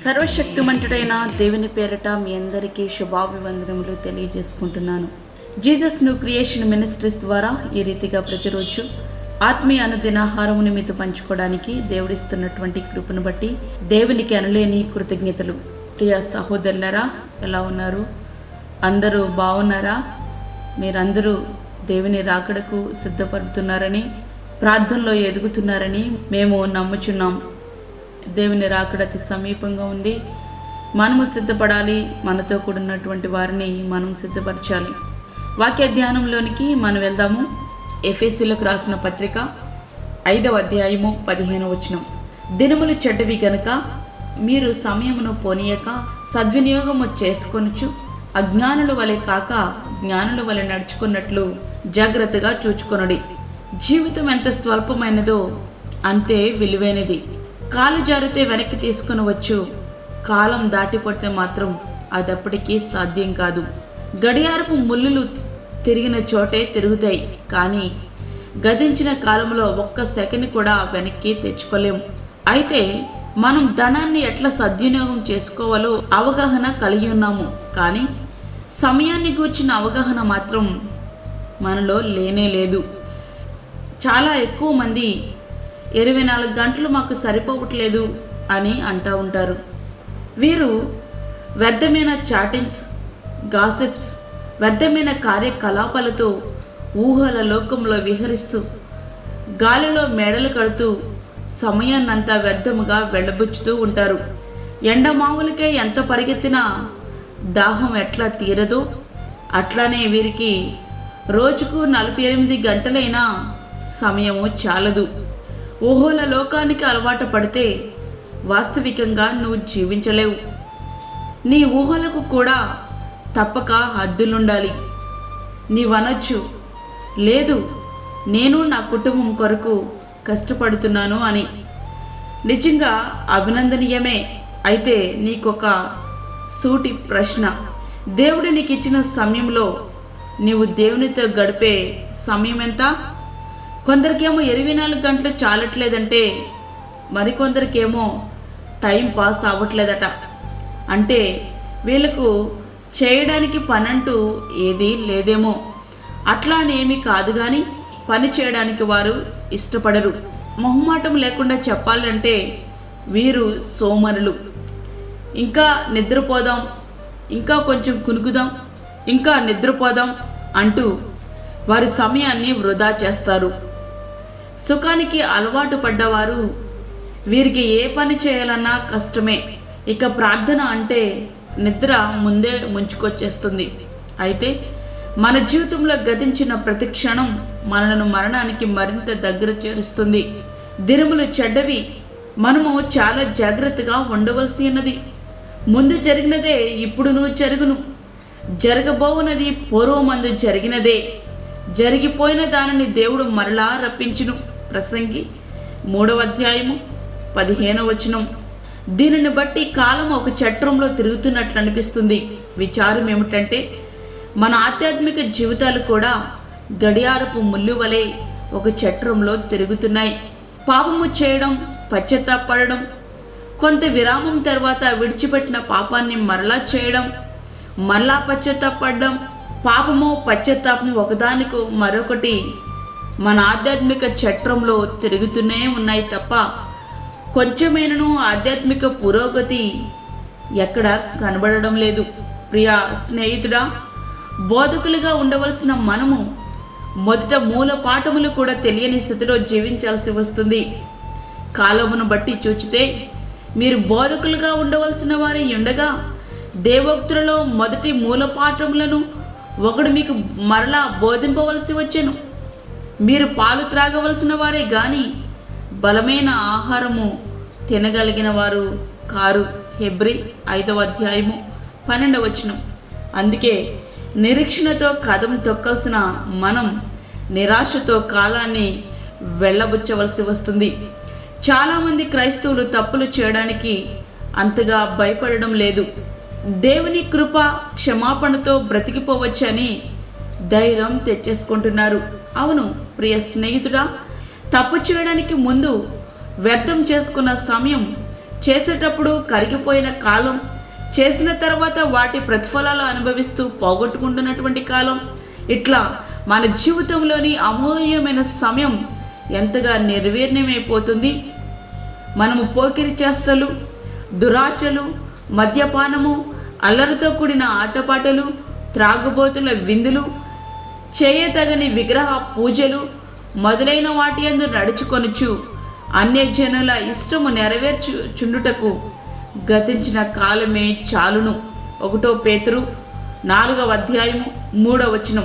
సర్వశక్తిమంతుడైన దేవుని పేరట మీ అందరికీ శుభాభివందనములు తెలియజేసుకుంటున్నాను. జీసస్ న్యూ క్రియేషన్ మినిస్ట్రీస్ ద్వారా ఈ రీతిగా ప్రతిరోజు ఆత్మీయ అనుదినాహారముని మీతో పంచుకోవడానికి దేవుడిస్తున్నటువంటి కృపను బట్టి దేవునికి అనలేని కృతజ్ఞతలు. ప్రియ సహోదరులరా, ఎలా ఉన్నారు? అందరూ బాగున్నారా? మీరందరూ దేవుని రాకడకు సిద్ధపడుతున్నారని, ప్రార్థనలో ఎదుగుతున్నారని మేము నమ్ముచున్నాం. దేవుని రాకడ అతి సమీపంగా ఉంది. మనము సిద్ధపడాలి. మనతో కూడినటువంటి వారిని మనం సిద్ధపరచాలి. వాక్య ధ్యానంలోనికి మనం వెళ్దాము. ఎఫెసీయులకు రాసిన పత్రిక 5వ అధ్యాయము 15వ వచనం. దినములు చెడ్డవి గనుక మీరు సమయమును పోనీయక సద్వినియోగము చేసుకొనుచు అజ్ఞానుల వలె కాక జ్ఞానుల వలె నడుచుకున్నట్లు జాగ్రత్తగా చూచుకొనుడి. జీవితం ఎంత స్వల్పమైనదో అంతే విలువైనది. కాలు జారితే వెనక్కి తీసుకుని వచ్చు, కాలం దాటిపోతే మాత్రం అదప్పటికీ సాధ్యం కాదు. గడియారపు ముళ్ళులు తిరిగిన చోటే తిరుగుతాయి, కానీ గతించిన కాలంలో ఒక్క సెకండ్ కూడా వెనక్కి తెచ్చుకోలేము. అయితే మనం ధనాన్ని ఎట్లా సద్వినియోగం చేసుకోవాలో అవగాహన కలిగి ఉన్నాము, కానీ సమయాన్ని గూర్చిన అవగాహన మాత్రం మనలో లేనే లేదు. చాలా ఎక్కువ మంది 24 గంటలు మాకు సరిపోవట్లేదు అని అంటూ ఉంటారు. వీరు వ్యర్థమైన చాటింగ్స్, గాసిప్స్, వ్యర్థమైన కార్యకలాపాలతో ఊహల లోకంలో విహరిస్తూ గాలిలో మేడలు కడుతూ సమయాన్నంతా వ్యర్థముగా వెళ్ళబుచ్చుతూ ఉంటారు. ఎండమావులకే ఎంత పరిగెత్తినా దాహం ఎట్లా తీరదో అట్లానే వీరికి రోజుకు 48 గంటలైనా సమయము చాలదు. ఊహల లోకానికి అలవాటు పడితే వాస్తవికంగా నువ్వు జీవించలేవు. నీ ఊహలకు కూడా తప్పక హద్దులుండాలి. నీవనొచ్చు, లేదు నేను నా కుటుంబం కొరకు కష్టపడుతున్నాను అని. నిజంగా అభినందనీయమే. అయితే నీకొక సూటి ప్రశ్న. దేవుడు నీకు ఇచ్చిన సమయంలో నీవు దేవునితో గడిపే సమయం ఎంత? కొందరికేమో 24 గంటలు చాలట్లేదంటే మరికొందరికేమో టైం పాస్ అవ్వట్లేదట. అంటే వీళ్ళకు చేయడానికి పనంటూ ఏదీ లేదేమో. అట్లా అనేమి కాదు, కానీ పని చేయడానికి వారు ఇష్టపడరు. మొహమాటం లేకుండా చెప్పాలంటే వీరు సోమరులు. ఇంకా నిద్రపోదాం, ఇంకా కొంచెం కునుకుదాం, ఇంకా నిద్రపోదాం అంటూ వారి సమయాన్ని వృధా చేస్తారు. సుఖానికి అలవాటు పడ్డవారు వీరికి ఏ పని చేయాలన్నా కష్టమే. ఇక ప్రార్థన అంటే నిద్ర ముందే ముంచుకొచ్చేస్తుంది. అయితే మన జీవితంలో గతించిన ప్రతి క్షణం మనలను మరణానికి మరింత దగ్గర చేరుస్తుంది. దినములు చెడ్డవి. మనము చాలా జాగ్రత్తగా ఉండవలసి ఉన్నది. ముందు జరిగినదే ఇప్పుడును జరుగును, జరగబోవునది పూర్వమందు జరిగినదే. జరిగిపోయిన దానిని దేవుడు మరలా రప్పించును. ప్రసంగి 3వ అధ్యాయము 15వ వచనం. దీనిని బట్టి కాలం ఒక చట్రంలో తిరుగుతున్నట్లు అనిపిస్తుంది. విచారం ఏమిటంటే మన ఆధ్యాత్మిక జీవితాలు కూడా గడియారపు ముళ్ళు వలె ఒక చట్రంలో తిరుగుతున్నాయి. పాపము చేయడం, పశ్చాత్తాపడడం, కొంత విరామం తర్వాత విడిచిపెట్టిన పాపాన్ని మరలా చేయడం, మరలా పశ్చాత్తాపడడం. పాపము పశ్చాత్తాపం ఒకదానికి మరొకటి మన ఆధ్యాత్మిక చట్రంలో తిరుగుతూనే ఉన్నాయి తప్ప కొంచెమైనను ఆధ్యాత్మిక పురోగతి ఎక్కడ కనబడడం లేదు. ప్రియ స్నేహితుడా, బోధకులుగా ఉండవలసిన మనము మొదట మూల పాఠములు కూడా తెలియని స్థితిలో జీవించాల్సి వస్తుంది. కాలమును బట్టి చూచితే మీరు బోధకులుగా ఉండవలసిన వారి ఉండగా దేవోక్తులలో మొదటి మూల పాఠములను ఒకడు మీకు మరలా బోధింపవలసి వచ్చెను. మీరు పాలు త్రాగవలసిన వారే గాని బలమైన ఆహారము తినగలిగిన వారు కారు. హెబ్రీ 5వ అధ్యాయము 12వ వచనం. అందుకే నిరీక్షణతో కదం తొక్కాల్సిన మనం నిరాశతో కాలాన్ని వెళ్ళబుచ్చవలసి వస్తుంది. చాలామంది క్రైస్తవులు తప్పులు చేయడానికి అంతగా భయపడడం లేదు. దేవుని కృప క్షమాపణతో బ్రతికిపోవచ్చని ధైర్యం తెచ్చేసుకుంటున్నారు. అవును ప్రియ స్నేహితుడా, తప్పు చేయడానికి ముందు వ్యర్థం చేసుకున్న సమయం చేసేటప్పుడు కరిగిపోయిన కాలం, చేసిన తర్వాత వాటి ప్రతిఫలాలు అనుభవిస్తూ పోగొట్టుకుంటున్నటువంటి కాలం, ఇట్లా మన జీవితంలోని అమూల్యమైన సమయం ఎంతగా నిర్వీర్యమైపోతుంది. మనము పోకిరి చేష్టలు, దురాశలు, మద్యపానము, అల్లరితో కూడిన ఆటపాటలు, త్రాగుబోతుల విందులు, చేయతగని విగ్రహ పూజలు మొదలైన వాటి యందు నడుచుకొనుచు అన్యజనుల ఇష్టము నెరవేర్చుచుండుటకు గతించిన కాలమే చాలును. 1 పేతురు 4:3.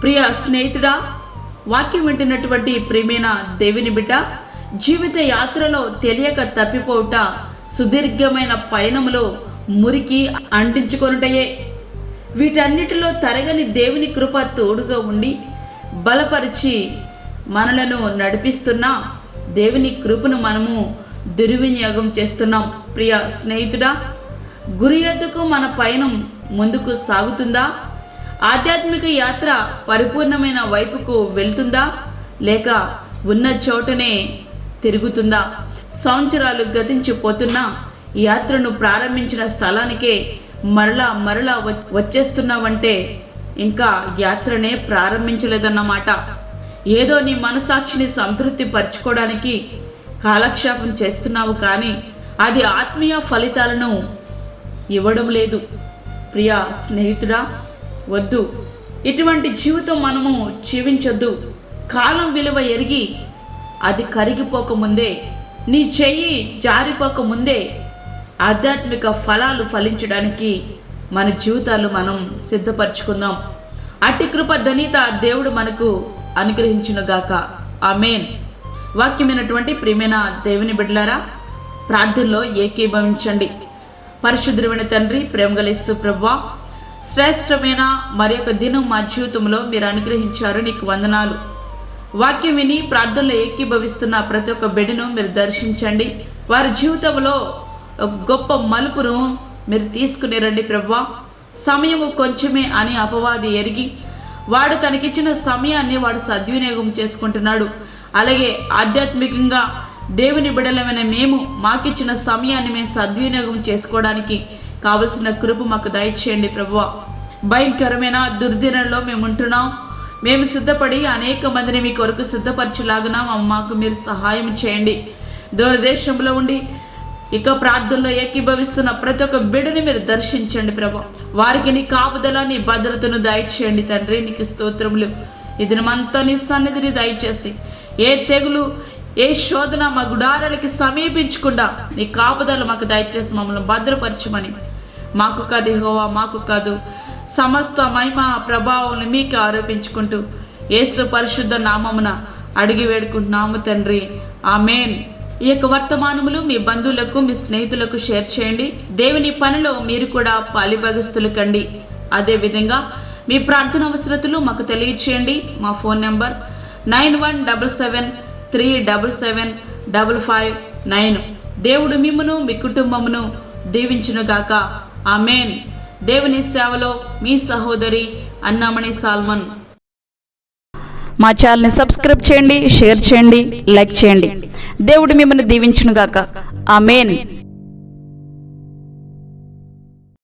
ప్రియ స్నేహితుడా, వాక్యం వింటున్నటువంటి ప్రియమైన దేవుని బిడ్డ, జీవిత యాత్రలో తెలియక తప్పిపోవుట సుదీర్ఘమైన పయనములో మురికి అంటించుకొనుటయే. వీటన్నిటిలో తరగని దేవుని కృప తోడుగా ఉండి బలపరిచి మనలను నడిపిస్తున్న దేవుని కృపను మనము దుర్వినియోగం చేస్తున్నాం. ప్రియ స్నేహితుడా, గురి ఎద్దుకు మన పయనం ముందుకు సాగుతుందా? ఆధ్యాత్మిక యాత్ర పరిపూర్ణమైన వైపుకు వెళ్తుందా, లేక ఉన్న చోటనే తిరుగుతుందా? సంవత్సరాలు గతించిపోతున్నా యాత్రను ప్రారంభించిన స్థలానికే మరలా వచ్చేస్తున్నావంటే ఇంకా యాత్రనే ప్రారంభించలేదన్నమాట. ఏదో నీ మనసాక్షిని సంతృప్తి పరచుకోవడానికి కాలక్షేపం చేస్తున్నావు, కానీ అది ఆత్మీయ ఫలితాలను ఇవ్వడం లేదు. ప్రియ స్నేహితుడా, వద్దు. ఇటువంటి జీవితం మనము జీవించొద్దు. కాలం విలువ ఎరిగి అది కరిగిపోకముందే, నీ చెయ్యి జారిపోకముందే ఆధ్యాత్మిక ఫలాలు ఫలించడానికి మన జీవితాలు మనం సిద్ధపరచుకుందాం. అట్టి కృప ధనిత దేవుడు మనకు అనుగ్రహించునుగాక. ఆమేన్. వాక్యమైనటువంటి ప్రియమైన దేవుని బిడ్డలారా, ప్రార్థనలో ఏకీభవించండి. పరిశుద్ధమైన తండ్రి, ప్రేమగల యేసు ప్రభువా, శ్రేష్టమైన మరి ఒక దినం మా జీవితంలో మీరు అనుగ్రహించారు, నీకు వందనాలు. వాక్యం విని ప్రార్థనలో ఏకీభవిస్తున్న ప్రతి ఒక్క బిడ్డను మీరు దర్శించండి. వారి జీవితంలో గొప్ప మలుపును మీరు తీసుకుని రండి ప్రభువా. సమయము కొంచెమే అని అపవాది ఎరిగి వాడు తనకిచ్చిన సమయాన్ని వాడు సద్వినియోగం చేసుకుంటున్నాడు. అలాగే ఆధ్యాత్మికంగా దేవుని బిడ్డలమైన మేము మాకిచ్చిన సమయాన్ని మేము సద్వినియోగం చేసుకోవడానికి కావలసిన కృప మాకు దయచేయండి ప్రభువా. భయంకరమైన దుర్దినంలో మేము ఉంటున్నాం. మేము సిద్ధపడి అనేక మందిని మీ కొరకు సిద్ధపరచులాగునా మాకు మీరు సహాయం చేయండి. దూరదేశంలో ఉండి ఇక ప్రార్థనలో ఏకీభవిస్తున్న ప్రతి ఒక్క బిడ్డని మీరు దర్శించండి ప్రభు. వారికి నీ కాపుదల, నీ భద్రతను దయచేయండి తండ్రి. నీకు స్తోత్రములు. ఈ దినమంతా నీ సన్నిధిని దయచేసి ఏ తెగులు, ఏ శోధన మా గుడారాలకి సమీపించకుండా నీ కాపుదల మాకు దయచేసి మమ్మల్ని భద్రపరచమని, మాకు కాదు యెహోవా, మాకు కాదు, సమస్త మహిమ ప్రభావం మీకు ఆరోపించుకుంటూ యేసు పరిశుద్ధ నామమున అడిగి వేడుకుంటున్నాము తండ్రి. ఆమేన్. ఈ యొక్క వర్తమానములు మీ బంధువులకు, మీ స్నేహితులకు షేర్ చేయండి. దేవుని పనిలో మీరు కూడా పాలిభాగస్తులు కండి. అదేవిధంగా మీ ప్రార్థన అవసరతలు మాకు తెలియచేయండి. మా ఫోన్ నెంబర్ 9177377559. దేవుడు మిమ్మును మీ కుటుంబమును దీవించునుగాక. ఆమేన్. దేవుని సేవలో మీ సహోదరి అన్నామణి సాల్మన్. మా ఛానల్ని సబ్స్క్రైబ్ చేయండి, షేర్ చేయండి, లైక్ చేయండి. దేవుడు మిమ్మల్ని దీవించునుగాక. ఆమేన్.